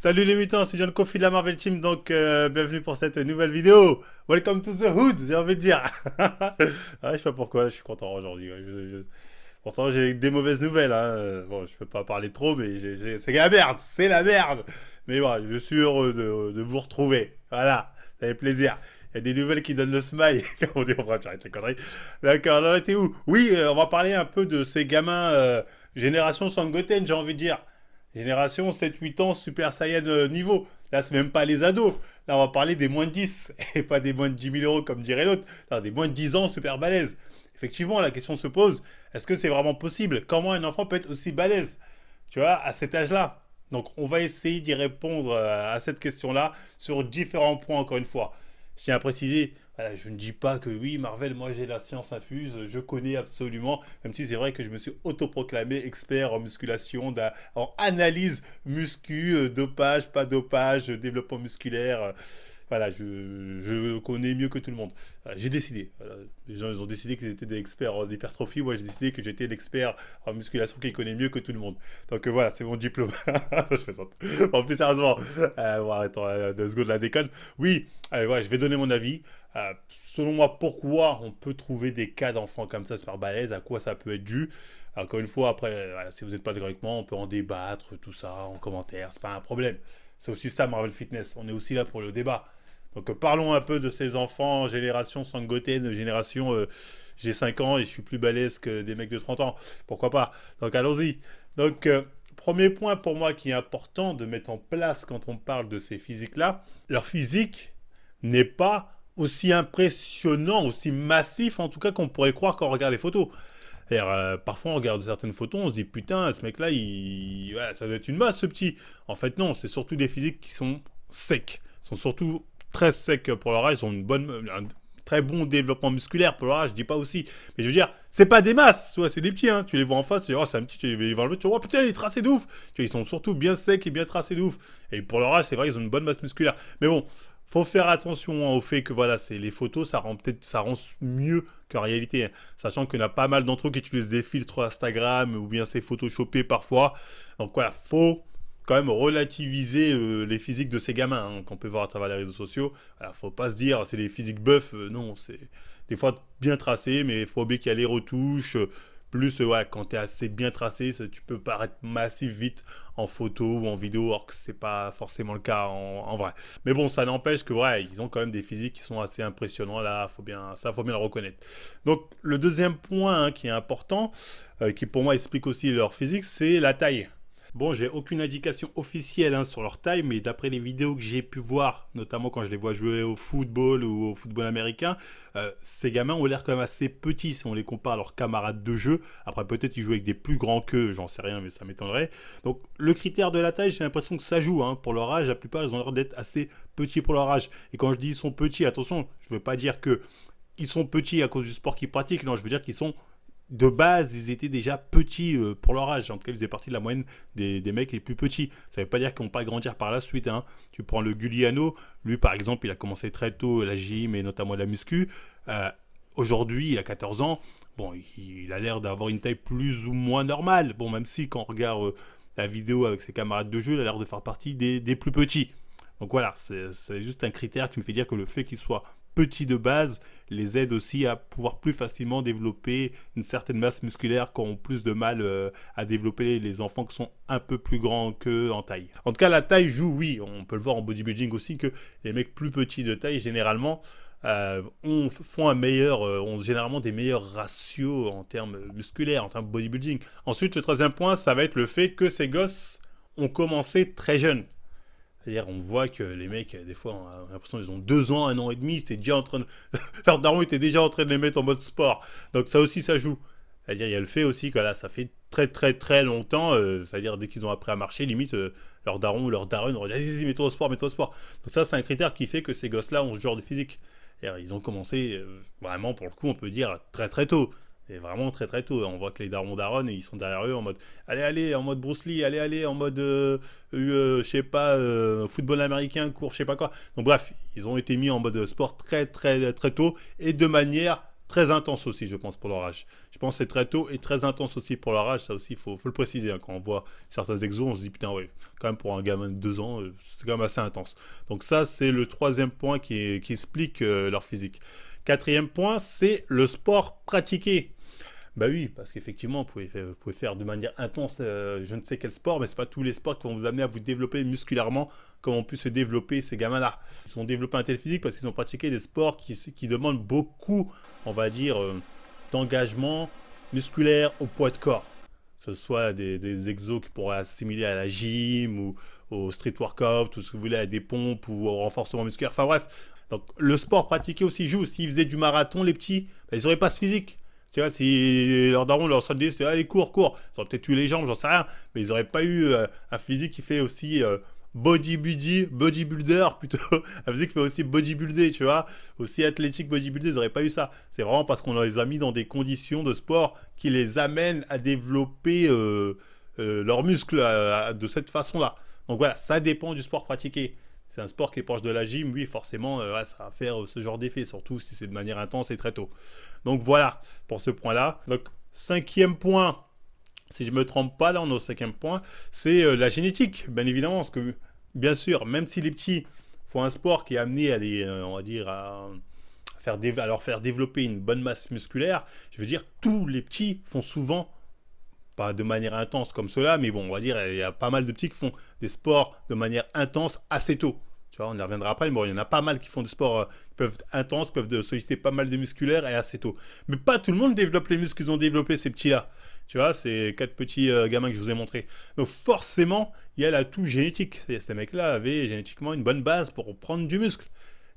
Salut les mutants, c'est John Kofi de la Marvel Team, donc bienvenue pour cette nouvelle vidéo. Welcome to the hood, j'ai envie de dire. Je sais pas pourquoi, je suis content aujourd'hui. Pourtant j'ai des mauvaises nouvelles. Bon, je peux pas parler trop, mais c'est la merde, c'est la merde. Mais voilà, je suis heureux de vous retrouver. Voilà, ça fait plaisir. Il y a des nouvelles qui donnent le smile. On dit, bref, j'arrête les conneries. D'accord, on en était où? Oui, on va parler un peu de ces gamins génération Sangoten, j'ai envie de dire. Génération 7-8 ans, Super Saiyan niveau. Là, c'est même pas les ados. Là, on va parler des moins de 10. Et pas des moins de 10 000 € comme dirait l'autre. Non, des moins de 10 ans, super balèzes. Effectivement, la question se pose, est-ce que c'est vraiment possible? Comment un enfant peut être aussi balèze? Tu vois, à cet âge-là. Donc, on va essayer d'y répondre à cette question-là sur différents points, encore une fois. Je tiens à préciser, voilà, je ne dis pas que oui, Marvel, moi j'ai la science infuse, je connais absolument, même si c'est vrai que je me suis autoproclamé expert en musculation, en analyse muscu, dopage, pas dopage, développement musculaire. Voilà, je connais mieux que tout le monde. Voilà, j'ai décidé. Voilà, les gens ils ont décidé qu'ils étaient des experts en hypertrophie. Moi, j'ai décidé que j'étais l'expert en musculation qui connaît mieux que tout le monde. Donc voilà, c'est mon diplôme. Je fais ça. En plus, sérieusement, bon, attends, 2 secondes la déconne. Oui, allez, voilà, je vais donner mon avis. Selon moi, pourquoi on peut trouver des cas d'enfants comme ça super balèzes, à quoi ça peut être dû. Encore une fois, après, voilà, si vous n'êtes pas d'accord avec moi, on peut en débattre, tout ça, en commentaire, c'est pas un problème. C'est aussi ça, Marvel Fitness. On est aussi là pour le débat. Donc parlons un peu de ces enfants, génération Sangoten, génération j'ai 5 ans et je suis plus balèze que des mecs de 30 ans. Pourquoi pas? Donc allons-y. Donc premier point pour moi qui est important de mettre en place quand on parle de ces physiques-là, leur physique n'est pas aussi impressionnant, aussi massif en tout cas qu'on pourrait croire quand on regarde les photos. Parfois on regarde certaines photos, on se dit putain, ce mec-là, ouais, ça doit être une masse ce petit. En fait non, c'est surtout des physiques qui sont secs, sont surtout très secs pour leur âge, ils ont un très bon développement musculaire pour leur âge, je dis pas aussi. Mais je veux dire, c'est pas des masses, c'est des petits, hein. Tu les vois en face, tu dis oh c'est un petit, tu les vois en l'autre, tu vois oh, putain il est tracé de ouf. Tu vois, ils sont surtout bien secs et bien tracés de ouf. Et pour leur âge, c'est vrai, ils ont une bonne masse musculaire. Mais bon, faut faire attention au fait que voilà, c'est les photos, ça rend mieux qu'en réalité, hein. Sachant qu'il y en a pas mal d'entre eux qui utilisent des filtres Instagram ou bien c'est photoshopé parfois. Donc voilà, faut quand même relativiser les physiques de ces gamins qu'on peut voir à travers les réseaux sociaux. Alors, faut pas se dire c'est des physiques buff, non, c'est des fois bien tracé, mais il faut oublier qu'il y a les retouches. Plus, ouais, quand tu es assez bien tracé, tu peux paraître massif vite en photo ou en vidéo, alors que c'est pas forcément le cas en vrai. Mais bon, ça n'empêche que, ouais, ils ont quand même des physiques qui sont assez impressionnants, là, faut bien le reconnaître. Donc, le deuxième point qui est important, qui pour moi explique aussi leur physique, c'est la taille. Bon, j'ai aucune indication officielle sur leur taille, mais d'après les vidéos que j'ai pu voir, notamment quand je les vois jouer au football ou au football américain, ces gamins ont l'air quand même assez petits si on les compare à leurs camarades de jeu. Après, peut-être ils jouent avec des plus grands qu'eux, j'en sais rien, mais ça m'étonnerait. Donc, le critère de la taille, j'ai l'impression que ça joue. Pour leur âge, la plupart, ils ont l'air d'être assez petits pour leur âge. Et quand je dis ils sont petits, attention, je ne veux pas dire que ils sont petits à cause du sport qu'ils pratiquent. Non, je veux dire qu'ils sont de base, ils étaient déjà petits pour leur âge. En tout cas, ils faisaient partie de la moyenne des mecs les plus petits. Ça ne veut pas dire qu'ils vont pas grandir par la suite. Tu prends le Giuliano, lui par exemple, il a commencé très tôt la gym et notamment la muscu. Aujourd'hui, il a 14 ans. Bon, il a l'air d'avoir une taille plus ou moins normale. Bon, même si quand on regarde la vidéo avec ses camarades de jeu, il a l'air de faire partie des plus petits. Donc voilà, c'est juste un critère qui me fait dire que le fait qu'il soit petit de base les aide aussi à pouvoir plus facilement développer une certaine masse musculaire, qui ont plus de mal à développer les enfants qui sont un peu plus grands qu'eux en taille. En tout cas, la taille joue, oui, on peut le voir en bodybuilding aussi, que les mecs plus petits de taille, généralement, ont généralement des meilleurs ratios en termes musculaires, en termes de bodybuilding. Ensuite, le troisième point, ça va être le fait que ces gosses ont commencé très jeunes. C'est-à-dire, on voit que les mecs, des fois, on a l'impression qu'ils ont 2 ans, 1 an et demi, ils étaient déjà en train de... leur daron était déjà en train de les mettre en mode sport. Donc ça aussi, ça joue. C'est-à-dire, il y a le fait aussi que là, ça fait très très très longtemps, c'est-à-dire dès qu'ils ont appris à marcher, limite, leur daron ou leur daronne ont dit vas-y, mets-toi au sport, mets-toi au sport. Donc ça, c'est un critère qui fait que ces gosses-là ont ce genre de physique. C'est-à-dire, ils ont commencé, vraiment, pour le coup, on peut dire, très très tôt. Et vraiment très très tôt. On voit que les darons daronnes, ils sont derrière eux en mode allez, en mode Bruce Lee, allez, en mode, je sais pas, football américain, cours, je sais pas quoi. Donc bref, ils ont été mis en mode sport très très très tôt et de manière Très intense aussi, je pense, pour leur âge. Je pense que c'est très tôt et très intense aussi pour leur âge. Ça aussi, faut le préciser, hein. Quand on voit certains exos, on se dit, putain, ouais, quand même pour un gamin de 2 ans, c'est quand même assez intense. Donc ça, c'est le troisième point qui explique leur physique. Quatrième point, c'est le sport pratiqué. Bah oui, parce qu'effectivement, vous pouvez faire de manière intense je ne sais quel sport, mais c'est pas tous les sports qui vont vous amener à vous développer musculairement comme ont pu se développer ces gamins-là. Ils sont développés un tel physique parce qu'ils ont pratiqué des sports qui demandent beaucoup, on va dire, d'engagement musculaire au poids de corps. Que ce soit des exos qui pourraient assimiler à la gym ou au street workout, tout ce que vous voulez, à des pompes ou au renforcement musculaire. Enfin bref, donc le sport pratiqué aussi joue. S'ils faisaient du marathon, les petits, bah, ils n'auraient pas ce physique. Tu vois, si leur daron leur serait dit, c'était allez, cours, cours, ils auraient peut-être eu les jambes, j'en sais rien, mais ils n'auraient pas eu un physique qui fait aussi bodybuilder plutôt, un physique qui fait aussi bodybuilder, tu vois, aussi athlétique bodybuilder, ils n'auraient pas eu ça. C'est vraiment parce qu'on les a mis dans des conditions de sport qui les amènent à développer leurs muscles de cette façon-là. Donc voilà, ça dépend du sport pratiqué. C'est un sport qui est proche de la gym, oui, forcément, ouais, ça va faire ce genre d'effet, surtout si c'est de manière intense et très tôt. Donc voilà, pour ce point-là. Donc, cinquième point, si je ne me trompe pas, là, on est au cinquième point, c'est la génétique, bien évidemment. Parce que, bien sûr, même si les petits font un sport qui est amené à les, on va dire, à leur faire développer une bonne masse musculaire, je veux dire, tous les petits font souvent, pas de manière intense comme cela, mais bon, on va dire, il y a pas mal de petits qui font des sports de manière intense assez tôt. Tu vois, on y reviendra après, mais bon, il y en a pas mal qui font des sports qui peuvent être intenses, qui peuvent solliciter pas mal de musculaires et assez tôt. Mais pas tout le monde développe les muscles qu'ils ont développés, ces petits-là. Tu vois, ces 4 petits gamins que je vous ai montrés. Donc forcément, il y a l'atout génétique. Ces mecs-là avaient génétiquement une bonne base pour prendre du muscle.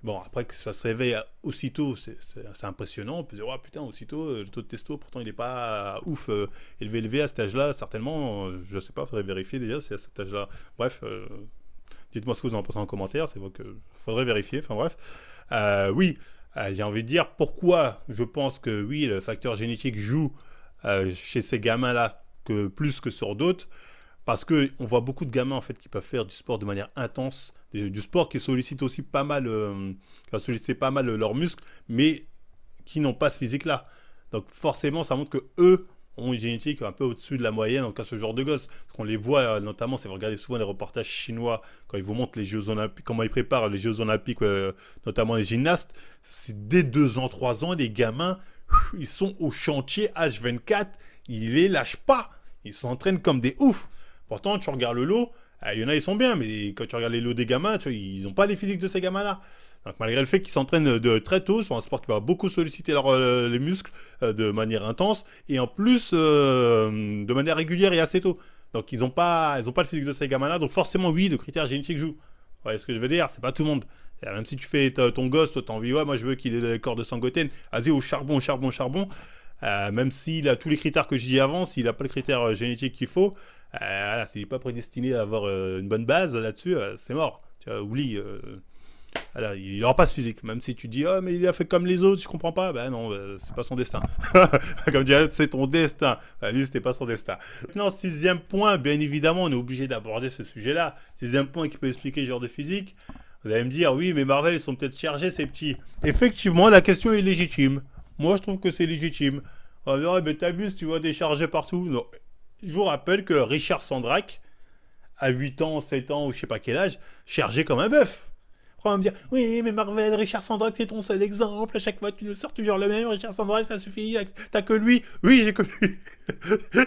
Bon, après que ça se réveille aussitôt, c'est impressionnant. On peut dire, oh, putain, aussitôt, le taux de testo, pourtant, il n'est pas ouf, élevé à cet âge-là, certainement. Je ne sais pas, il faudrait vérifier déjà, c'est à cet âge-là. Bref, dites-moi ce que vous en pensez en commentaire, c'est vrai qu'il faudrait vérifier, enfin bref. Oui, j'ai envie de dire pourquoi je pense que oui, le facteur génétique joue chez ces gamins-là plus que sur d'autres. Parce qu'on voit beaucoup de gamins en fait qui peuvent faire du sport de manière intense, du sport qui sollicite aussi pas mal, qui va solliciter pas mal leurs muscles, mais qui n'ont pas ce physique-là. Donc forcément, ça montre que eux ont une génétique un peu au-dessus de la moyenne, en tout cas ce genre de gosses. Parce qu'on les voit notamment, si vous regardez souvent les reportages chinois, quand ils vous montrent les Jeux Olympiques, comment ils préparent les Jeux Olympiques, notamment les gymnastes, c'est dès 2 ans, 3 ans, les gamins, ils sont au chantier H24, ils les lâchent pas, ils s'entraînent comme des oufs. Pourtant, tu regardes le lot, il y en a, ils sont bien, mais quand tu regardes les lots des gamins, tu vois, ils n'ont pas les physiques de ces gamins-là. Donc, malgré le fait qu'ils s'entraînent de très tôt, sur un sport qui va beaucoup solliciter les muscles de manière intense, et en plus, de manière régulière et assez tôt. Donc, ils n'ont pas le physique de ces gamins-là, donc forcément, oui, le critère génétique joue. Vous voyez ce que je veux dire? C'est pas tout le monde. Et même si tu fais ton gosse, toi, t'as envie, ouais, moi, je veux qu'il ait le corps de Sangoten, vas-y, au charbon, charbon, charbon. Même s'il a tous les critères que je dis avant, s'il n'a pas le critère génétique qu'il faut, voilà, s'il n'est pas prédestiné à avoir une bonne base là-dessus, c'est mort. Tu vois, oublie. Voilà, il n'aura pas ce physique. Même si tu dis, oh, mais il a fait comme les autres, je comprends pas. Ben non, c'est pas son destin. Comme dirait, c'est ton destin. Ben, lui, c'était pas son destin. Maintenant, sixième point, bien évidemment, on est obligé d'aborder ce sujet-là. Sixième point qui peut expliquer le genre de physique. Vous allez me dire, oui, mais Marvel, ils sont peut-être chargés, ces petits. Effectivement, la question est légitime. Moi, je trouve que c'est légitime. On va dire, mais t'abuses, tu vois des chargés partout. Non. Je vous rappelle que Richard Sandrak, à 8 ans, 7 ans, ou je sais pas quel âge, chargeait comme un bœuf. On va me dire, oui, mais Marvel, Richard Sandrak, c'est ton seul exemple. À chaque fois, tu nous sors toujours le même. Richard Sandrak, ça suffit. T'as que lui. Oui, j'ai que lui.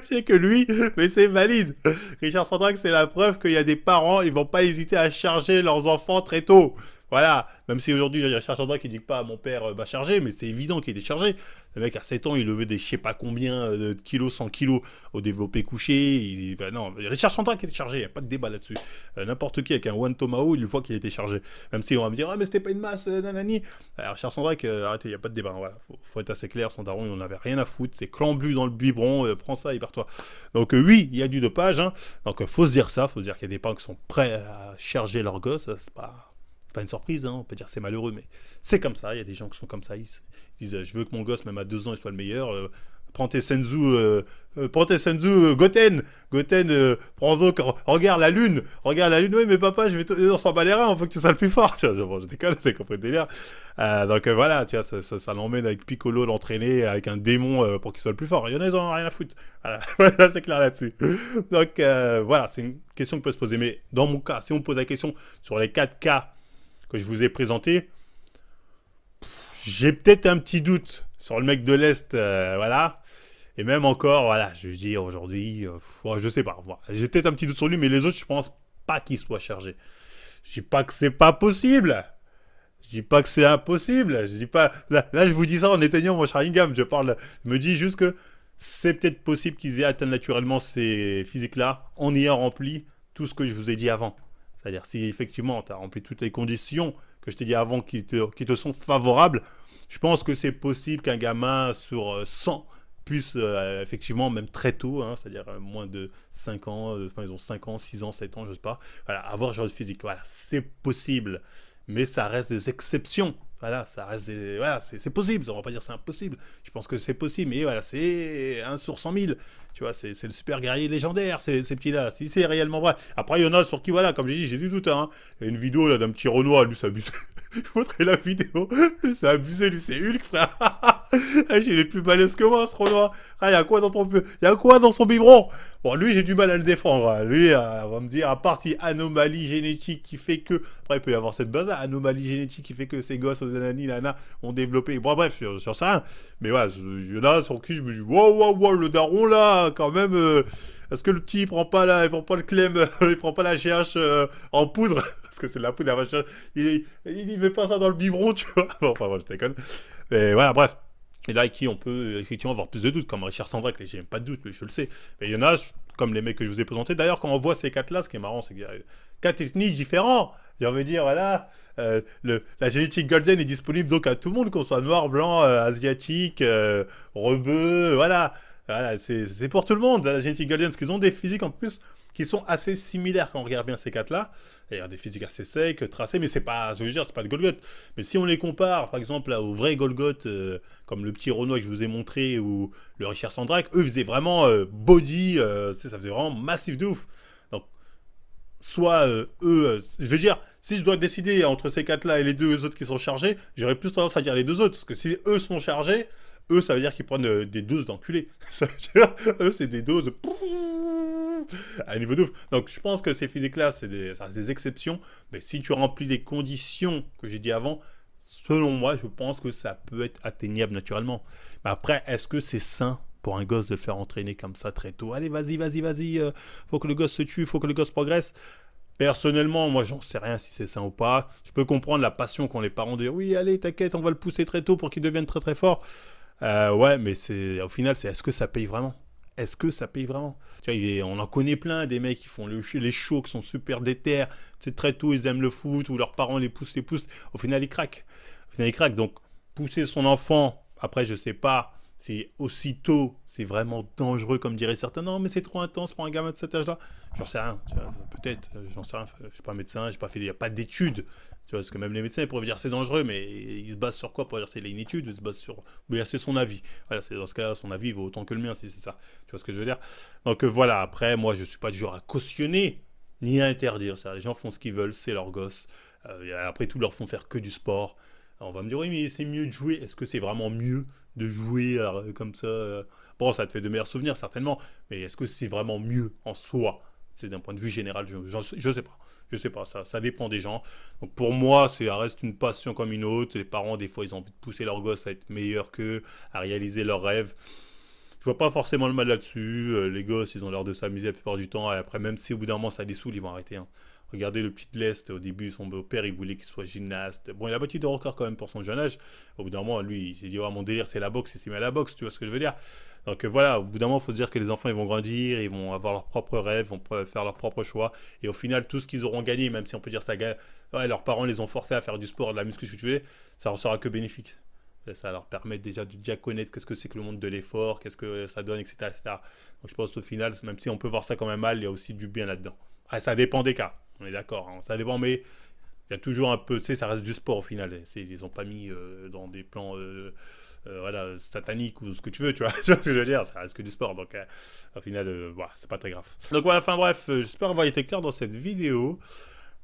J'ai que lui, mais c'est valide. Richard Sandrak, c'est la preuve qu'il y a des parents, ils vont pas hésiter à charger leurs enfants très tôt. Voilà, même si aujourd'hui Richard Sandrak qui dit pas mon père va charger, mais c'est évident qu'il est chargé. Le mec à 7 ans, il levait des je sais pas combien de kilos, 100 kilos au développé couché. Non, Richard Sandrak était chargé, il n'y a pas de débat là-dessus. N'importe qui avec un One Tomahawk, il voit qu'il était chargé. Même si on va me dire, ah mais c'était pas une masse, nanani. Alors, Richard Sandrak, arrêtez, il n'y a pas de débat. Voilà, faut être assez clair, son daron, il n'en avait rien à foutre. C'est clambu dans le biberon, prends ça et barre-toi. Donc oui, il y a du dopage. Hein. Donc faut se dire ça, faut se dire qu'il y a des parents qui sont prêts à charger leur gosse. C'est pas une surprise, hein, on peut dire c'est malheureux, mais c'est comme ça, il y a des gens qui sont comme ça, ils disent je veux que mon gosse, même à 2 ans, il soit le meilleur, Prends tes senzu, Goten. Goten, prends donc, regarde la lune, oui, mais papa, je vais on s'en bat les reins, on faut que tu sois le plus fort. Tu vois, bon, je déconne, c'est compris le délire. Voilà, tu vois, ça l'emmène avec Piccolo l'entraîner, avec un démon pour qu'il soit le plus fort. Il y en a, ils en ont rien à foutre. Voilà, voilà, c'est clair là-dessus. Donc, voilà, c'est une question que peut se poser. Mais dans mon cas, si on me pose la question sur les 4 cas que je vous ai présentés, j'ai peut-être un petit doute sur le mec de l'Est, voilà. Et même encore, voilà, je veux dire, aujourd'hui, ouais, je sais pas. Voilà. J'ai peut-être un petit doute sur lui, mais les autres, je pense pas qu'ils soient chargés. Je dis pas que c'est pas possible. Je dis pas que c'est impossible. Je dis pas. Là, je vous dis ça en éteignant mon Sharingan. Je me dis juste que c'est peut-être possible qu'ils aient atteint naturellement ces physiques-là en ayant rempli tout ce que je vous ai dit avant. C'est-à-dire, si effectivement, tu as rempli toutes les conditions que je t'ai dit avant qui te sont favorables, je pense que c'est possible qu'un gamin sur 100 puisse effectivement, même très tôt, hein, c'est-à-dire moins de 5 ans, enfin ils ont 5 ans, 6 ans, 7 ans, je sais pas, voilà, avoir ce genre de physique. Voilà, c'est possible, mais ça reste des exceptions. Voilà, ça reste des. Voilà, c'est possible, on va pas dire c'est impossible. Je pense que c'est possible, mais voilà, c'est 1 sur 100 000. Tu vois, c'est le super guerrier légendaire, ces petits-là. Si c'est réellement vrai. Après, il y en a sur qui, voilà, comme j'ai dit, j'ai du doute. Hein. Il y a une vidéo là d'un petit Renoir, lui, ça abuse. Je vous montrer la vidéo. Lui, c'est abusé, lui, c'est Hulk, frère. Ah, il est plus balèze que moi, ce Renoir. Ah, il y a quoi dans il y a quoi dans son biberon? Bon, lui, j'ai du mal à le défendre. Hein. Lui, on va me dire, à part si anomalie génétique qui fait que. Après, il peut y avoir cette base anomalie génétique qui fait que ces gosses aux anani, nana, ont développé. Bon, bref, sur ça. Mais voilà, il y en a sur qui je me dis, wow, le daron là, quand même. Est-ce que le petit, il prend pas le clem, il prend pas la GH en poudre? Parce que c'est de la poudre, il met pas ça dans le biberon, tu vois. Bon, enfin, je déconne. Mais voilà, bref. Et là, avec qui on peut effectivement avoir plus de doutes, comme Richard Sandrak, j'ai même pas de doute, mais je le sais. Mais il y en a, comme les mecs que je vous ai présentés. D'ailleurs, quand on voit ces 4-là, ce qui est marrant, c'est qu'il y a 4 ethnies différentes. J'ai envie de dire, voilà, la génétique golden est disponible donc à tout le monde, qu'on soit noir, blanc, asiatique, rebeu, voilà. Voilà, c'est pour tout le monde, la génétique golden, parce qu'ils ont des physiques en plus qui sont assez similaires quand on regarde bien ces 4-là. D'ailleurs, des physiques assez secs, tracés, mais c'est pas, je veux dire, c'est pas de Golgoth. Mais si on les compare, par exemple, là, aux vrais Golgoth, comme le petit Renoir que je vous ai montré, ou le Richard Sandrak, eux faisaient vraiment body, ça faisait vraiment massif de ouf. Donc, soit je veux dire, si je dois décider entre ces 4-là et les deux autres qui sont chargés, j'aurais plus tendance à dire les deux autres, parce que si eux sont chargés, eux, ça veut dire qu'ils prennent des doses d'enculés. Ça veut dire, eux, c'est des doses à un niveau de ouf. Donc, je pense que ces physiques-là, ça reste des exceptions. Mais si tu remplis les conditions que j'ai dit avant, selon moi, je pense que ça peut être atteignable naturellement. Mais après, est-ce que c'est sain pour un gosse de le faire entraîner comme ça très tôt? Allez, vas-y. Faut que le gosse se tue, faut que le gosse progresse. Personnellement, moi, j'en sais rien si c'est ça ou pas. Je peux comprendre la passion qu'ont les parents de dire oui, allez, t'inquiète, on va le pousser très tôt pour qu'il devienne très très fort. Ouais, mais au final, c'est est-ce que ça paye vraiment? Est-ce que ça paye vraiment? Tu vois, on en connaît plein des mecs qui font les shows, qui sont super déter. C'est très tôt, ils aiment le foot, ou leurs parents les poussent. Au final, ils craquent. Donc, pousser son enfant, après, je sais pas, c'est aussitôt, c'est vraiment dangereux, comme diraient certains. Non, mais c'est trop intense pour un gamin de cet âge-là. J'en sais rien, tu vois, peut-être, j'en sais rien. Je suis pas médecin, il n'y a pas d'études. Tu vois, parce que même les médecins, ils pourraient dire c'est dangereux, mais ils se basent sur quoi pour dire c'est une étude? Ils se basent sur. Mais c'est son avis. Voilà, dans ce cas-là, son avis vaut autant que le mien, si c'est ça. Tu vois ce que je veux dire? Donc voilà, après, moi, je suis pas du genre à cautionner ni à interdire ça. Les gens font ce qu'ils veulent, c'est leur gosse. Après tout, leur font faire que du sport. Alors, on va me dire oui, mais c'est mieux de jouer. Est-ce que c'est vraiment mieux de jouer comme ça Bon, ça te fait de meilleurs souvenirs, certainement. Mais est-ce que c'est vraiment mieux en soi? C'est d'un point de vue général, je sais pas. Je sais pas, ça dépend des gens. Donc pour moi, ça reste une passion comme une autre. Les parents, des fois, ils ont envie de pousser leurs gosses à être meilleurs qu'eux, à réaliser leurs rêves. Je vois pas forcément le mal là-dessus. Les gosses, ils ont l'air de s'amuser la plupart du temps. Et après, même si au bout d'un moment ça les saoule, ils vont arrêter. Hein. Regardez le petit de l'Est, au début, son beau-père, il voulait qu'il soit gymnaste. Bon, il a battu de record quand même pour son jeune âge. Au bout d'un moment, lui, il s'est dit, oh, mon délire, c'est la boxe, il s'est mis à la boxe, tu vois ce que je veux dire. Donc voilà, au bout d'un moment, il faut se dire que les enfants, ils vont grandir, ils vont avoir leurs propres rêves, ils vont faire leurs propres choix. Et au final, tout ce qu'ils auront gagné, même si on peut dire ça, ouais, leurs parents les ont forcés à faire du sport, de la muscu, ce que tu veux, ça en sera que bénéfique. Ça leur permet déjà de déjà connaître qu'est-ce que c'est que le monde de l'effort, qu'est-ce que ça donne, etc., etc. Donc je pense au final, même si on peut voir ça comme un mal, il y a aussi du bien là-dedans. Ah, ça dépend des cas, on est d'accord, hein, ça dépend, mais il y a toujours un peu, tu sais, ça reste du sport au final. Ils n'ont pas mis dans des plans voilà, satanique ou ce que tu veux, tu vois, tu vois ce que je veux dire, ça reste que du sport, donc au final, voilà, c'est pas très grave. Donc voilà, enfin bref, j'espère avoir été clair dans cette vidéo.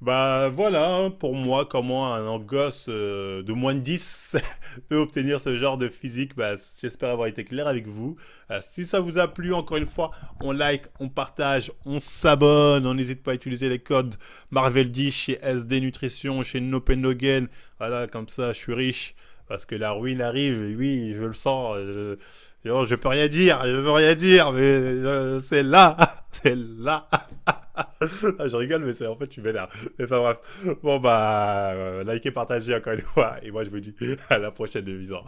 Bah voilà, hein, pour moi, comment un gosse de moins de 10 peut obtenir ce genre de physique, bah, j'espère avoir été clair avec vous. Si ça vous a plu, encore une fois, on like, on partage, on s'abonne, on n'hésite pas à utiliser les codes Marvel 10 chez SD Nutrition, chez No Pain No Gain. Voilà, comme ça, je suis riche. Parce que la ruine arrive, oui, je le sens. Je peux rien dire, je peux rien dire, mais c'est là, c'est là. Ah, je rigole, mais c'est en fait, tu m'énerves. Mais enfin bref. Bon, bah, likez, partagez encore une fois. Et moi, je vous dis à la prochaine, les visants.